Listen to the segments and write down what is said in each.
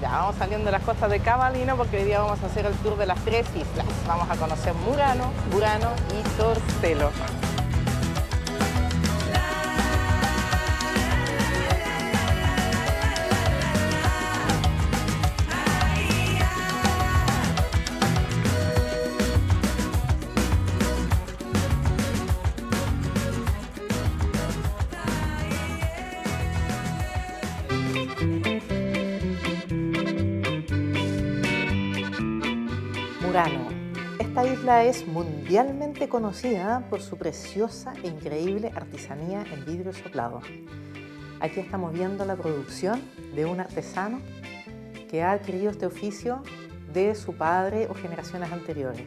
Ya vamos saliendo de las costas de Cavalino porque hoy día vamos a hacer el tour de las tres islas. Vamos a conocer Murano, Burano y Torcello. Murano. Esta isla es mundialmente conocida por su preciosa e increíble artesanía en vidrio soplado. Aquí estamos viendo la producción de un artesano que ha adquirido este oficio de su padre o generaciones anteriores.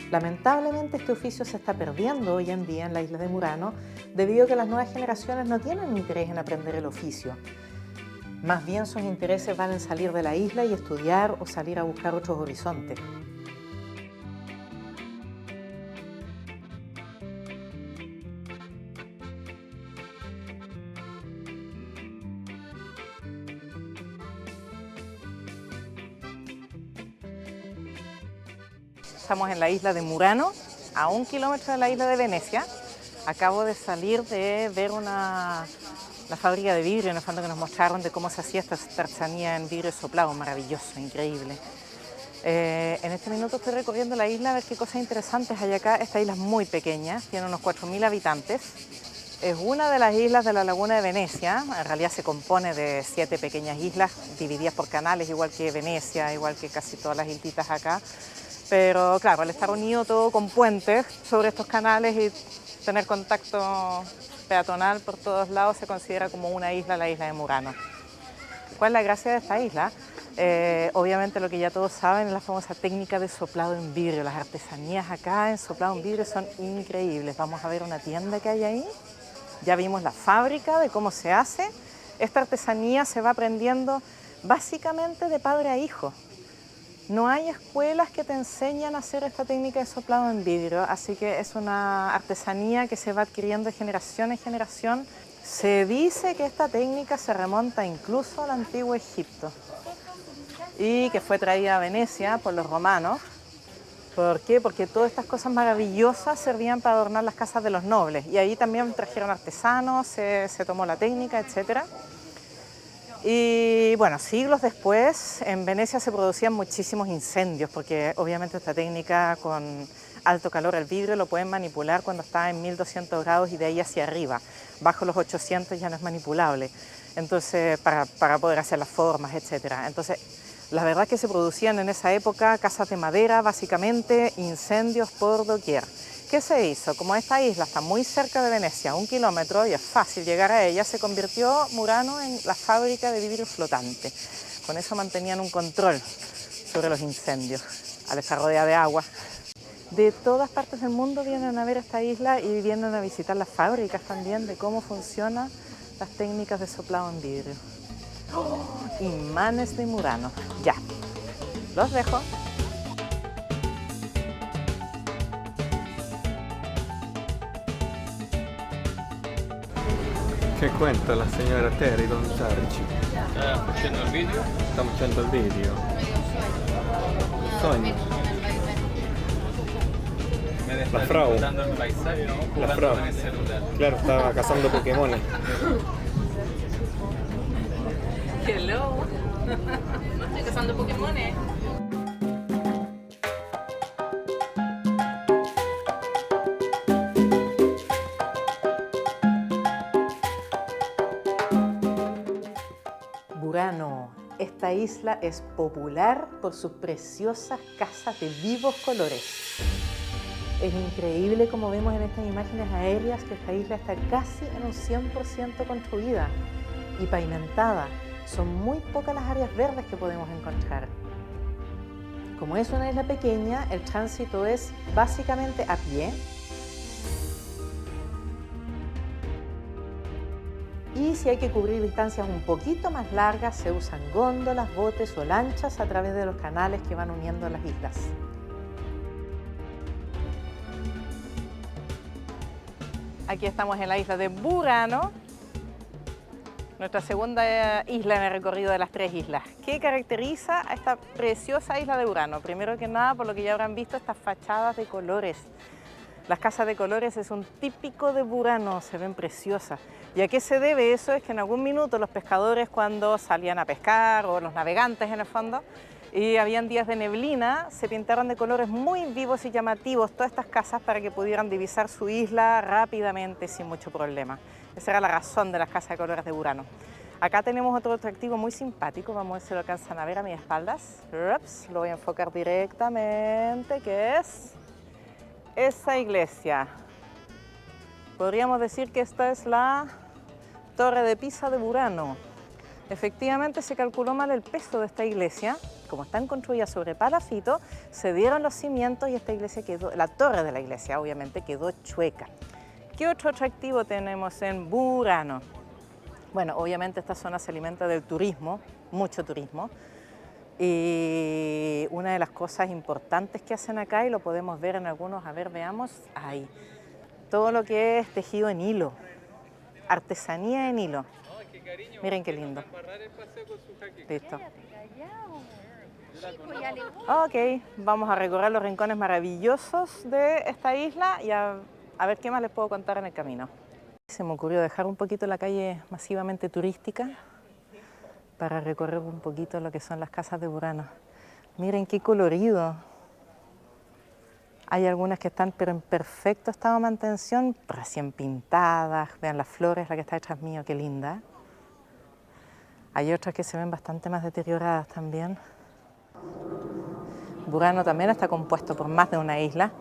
Lamentablemente este oficio se está perdiendo hoy en día en la isla de Murano debido a que las nuevas generaciones no tienen interés en aprender el oficio. Más bien sus intereses van en salir de la isla y estudiar o salir a buscar otros horizontes. Estamos en la isla de Murano, a 1 kilómetro de la isla de Venecia. Acabo de salir de ver la fábrica de vidrio, en el fondo, que nos mostraron de cómo se hacía esta artesanía en vidrio soplado, maravilloso, increíble. En este minuto estoy recorriendo la isla a ver qué cosas interesantes hay acá. Esta isla es muy pequeña, tiene unos 4.000 habitantes. Es una de las islas de la laguna de Venecia. En realidad se compone de 7 pequeñas islas divididas por canales, igual que Venecia, igual que casi todas las islitas acá. Pero claro, al estar unido todo con puentes sobre estos canales y tener contacto peatonal por todos lados, se considera como una isla, la isla de Murano. ¿Cuál es la gracia de esta isla? Obviamente lo que ya todos saben es la famosa técnica de soplado en vidrio. Las artesanías acá en soplado en vidrio son increíbles. Vamos a ver una tienda que hay ahí. Ya vimos la fábrica de cómo se hace. Esta artesanía se va aprendiendo básicamente de padre a hijo. No hay escuelas que te enseñan a hacer esta técnica de soplado en vidrio, así que es una artesanía que se va adquiriendo de generación en generación. Se dice que esta técnica se remonta incluso al antiguo Egipto y que fue traída a Venecia por los romanos. ¿Por qué? Porque todas estas cosas maravillosas servían para adornar las casas de los nobles y ahí también trajeron artesanos, se tomó la técnica, etcétera. Y bueno, siglos después en Venecia se producían muchísimos incendios porque obviamente esta técnica con alto calor al vidrio lo pueden manipular cuando está en 1200 grados y de ahí hacia arriba. Bajo los 800 ya no es manipulable, entonces para poder hacer las formas, etcétera. Entonces la verdad es que se producían en esa época casas de madera, básicamente incendios por doquier. ¿Qué se hizo? Como esta isla está muy cerca de Venecia, 1 kilómetro, y es fácil llegar a ella, se convirtió Murano en la fábrica de vidrio flotante. Con eso mantenían un control sobre los incendios, al estar rodeada de agua. De todas partes del mundo vienen a ver esta isla y vienen a visitar las fábricas también de cómo funcionan las técnicas de soplado en vidrio. ¡Oh! Imanes de Murano. Ya, los dejo. Che cuenta la signora Terry Don Sarci? Facendo il video? Sta facendo il video. Sogno. La Frau. Guardando il paesaggio, La guardando Frau. con el celular. Claro, estaba cazando Pokémon. Hello. No estoy cazando Pokémones. Burano. Esta isla es popular por sus preciosas casas de vivos colores. Es increíble como vemos en estas imágenes aéreas que esta isla está casi en un 100% construida y pavimentada. Son muy pocas las áreas verdes que podemos encontrar. Como es una isla pequeña, el tránsito es básicamente a pie. Y si hay que cubrir distancias un poquito más largas, se usan góndolas, botes o lanchas a través de los canales que van uniendo las islas. Aquí estamos en la isla de Burano. Nuestra segunda isla en el recorrido de las 3 islas. ¿Qué caracteriza a esta preciosa isla de Burano? Primero que nada, por lo que ya habrán visto, estas fachadas de colores. Las casas de colores es un típico de Burano, se ven preciosas. ¿Y a qué se debe eso? Es que en algún minuto los pescadores, cuando salían a pescar, o los navegantes en el fondo, y habían días de neblina, se pintaron de colores muy vivos y llamativos todas estas casas para que pudieran divisar su isla rápidamente sin mucho problema. Esa era la razón de las casas de colores de Burano. Acá tenemos otro atractivo muy simpático, vamos a ver si lo alcanzan a ver a mis espaldas. Ups, lo voy a enfocar directamente, que es esa iglesia. Podríamos decir que esta es la Torre de Pisa de Burano. Efectivamente se calculó mal el peso de esta iglesia. Como están construidas sobre palafito, se dieron los cimientos y esta iglesia quedó, la torre de la iglesia obviamente quedó chueca. ¿Qué otro atractivo tenemos en Burano? Bueno, obviamente esta zona se alimenta del turismo, mucho turismo. Y una de las cosas importantes que hacen acá, y lo podemos ver en algunos, a ver, veamos, ahí. Todo lo que es tejido en hilo, artesanía en hilo. Miren qué lindo. Listo. Ok, vamos a recorrer los rincones maravillosos de esta isla y a ver qué más les puedo contar en el camino. Se me ocurrió dejar un poquito la calle masivamente turística para recorrer un poquito lo que son las casas de Burano. Miren qué colorido. Hay algunas que están pero en perfecto estado de mantención, recién pintadas. Vean las flores, la que está detrás mío, qué linda. Hay otras que se ven bastante más deterioradas también. Burano también está compuesto por más de una isla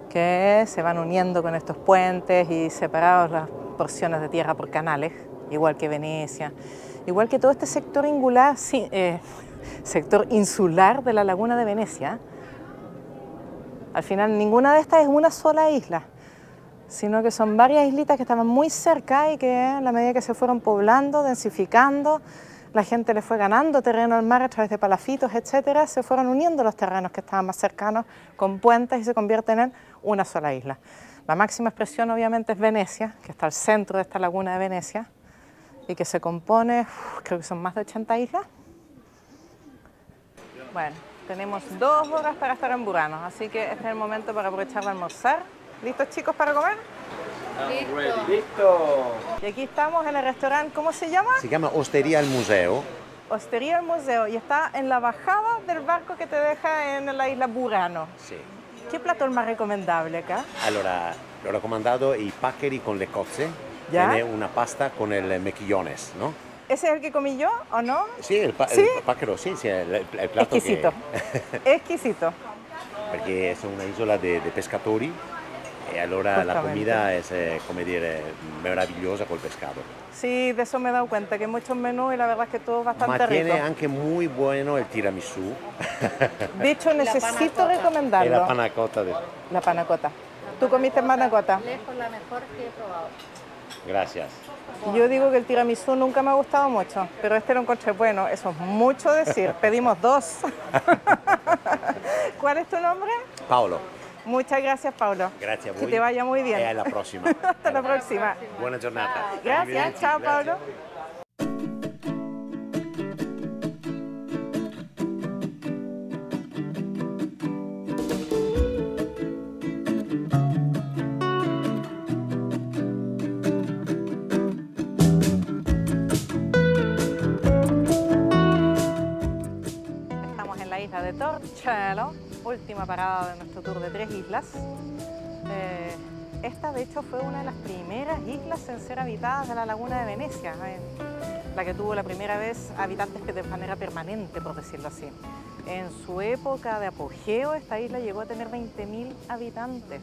que se van uniendo con estos puentes y separados las porciones de tierra por canales, igual que Venecia, igual que todo este sector sector insular de la laguna de Venecia. Al final ninguna de estas es una sola isla, sino que son varias islitas que estaban muy cerca y que a la medida que se fueron poblando, densificando, la gente le fue ganando terreno al mar a través de palafitos, etcétera, se fueron uniendo los terrenos que estaban más cercanos con puentes y se convierten en una sola isla. La máxima expresión obviamente es Venecia, que está al centro de esta laguna de Venecia y que se compone, creo que son más de 80 islas. Bueno, tenemos 2 horas para estar en Burano, así que este es el momento para aprovechar de almorzar. ¿Listos, chicos, para comer? ¡Listo! Y aquí estamos en el restaurante, ¿cómo se llama? Si chiama Osteria al Museo. Osteria al Museo, y está en la bajada del barco que te deja en la isla Burano. Sì. ¿Qué plato es el más recomendable acá? Allora, l'ho raccomandato i paccheri con le cozze. Ya. Tiene una pasta con el mejillones, ¿no? ¿Ese es el que comí yo o no? Sì, il ¿Sí? pacchero, sì, il plato Exquisito, exquisito. Perché è una isola di pescatori e allora la Justamente. comida è, come dire, meravigliosa col pescado. Sí, de eso me he dado cuenta, que hay muchos menús y la verdad es que todo es bastante Ma rico. tiene anche muy bueno el tiramisù De hecho, necesito e recomendarlo. la panna cotta. La panna cotta. ¿Tú comiste panna cotta? Lejos la mejor que he probado. Gracias. Yo digo que el tiramisú nunca me ha gustado mucho, pero este lo encontré bueno, eso es mucho decir. Pedimos 2. ¿Cuál es tu nombre? Paolo, Muchas gracias, Paulo. grazie a Que voi. te vaya muy bien. E alla prossima. Hasta la próxima. Buona giornata. Gracias, Arrivederci, chao, grazie. Paulo. Estamos en la isla de Torcello, última parada de nuestro tour de 3 islas. Esta de hecho fue una de las primeras islas en ser habitadas de la laguna de Venecia, la que tuvo la primera vez habitantes de manera permanente, por decirlo así. En su época de apogeo esta isla llegó a tener 20.000 habitantes.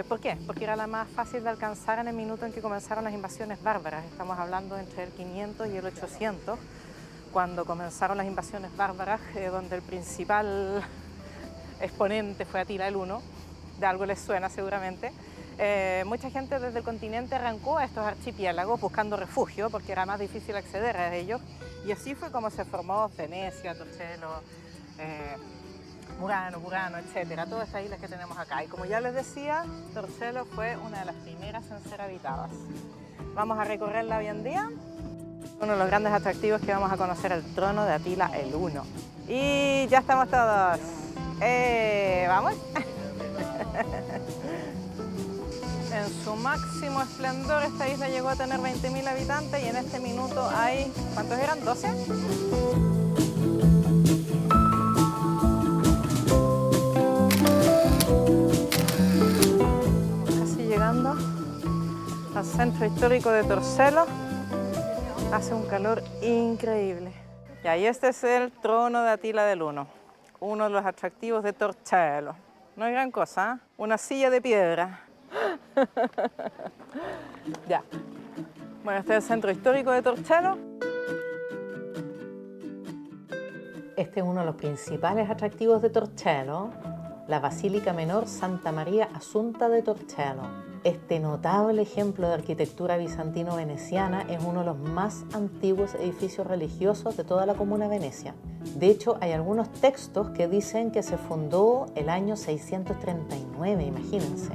¿Por qué? Porque era la más fácil de alcanzar en el minuto en que comenzaron las invasiones bárbaras. Estamos hablando entre el 500 y el 800, cuando comenzaron las invasiones bárbaras, donde el principal exponente fue Atila el Huno. De algo les suena seguramente. Mucha gente desde el continente arrancó a estos archipiélagos buscando refugio porque era más difícil acceder a ellos, y así fue como se formó Venecia, Torcello, Burano, etcétera, todas estas islas que tenemos acá. Y como ya les decía, Torcello fue una de las primeras en ser habitadas. Vamos a recorrerla hoy en día. Uno de los grandes atractivos que vamos a conocer, el trono de Atila el Huno. Y ya estamos todos. ¿Vamos? En su máximo esplendor esta isla llegó a tener 20.000 habitantes y en este minuto hay, ¿cuántos eran? ¿12? Estamos casi llegando al centro histórico de Torcello. Hace un calor increíble. Y ahí este es el trono de Atila el Huno, uno de los atractivos de Torcello. No es gran cosa, ¿eh? Una silla de piedra. Ya. Bueno, este es el centro histórico de Torcello. Este es uno de los principales atractivos de Torcello, la Basílica Menor Santa María Asunta de Torcello. Este notable ejemplo de arquitectura bizantino-veneciana es uno de los más antiguos edificios religiosos de toda la comuna de Venecia. De hecho, hay algunos textos que dicen que se fundó el año 639, imagínense.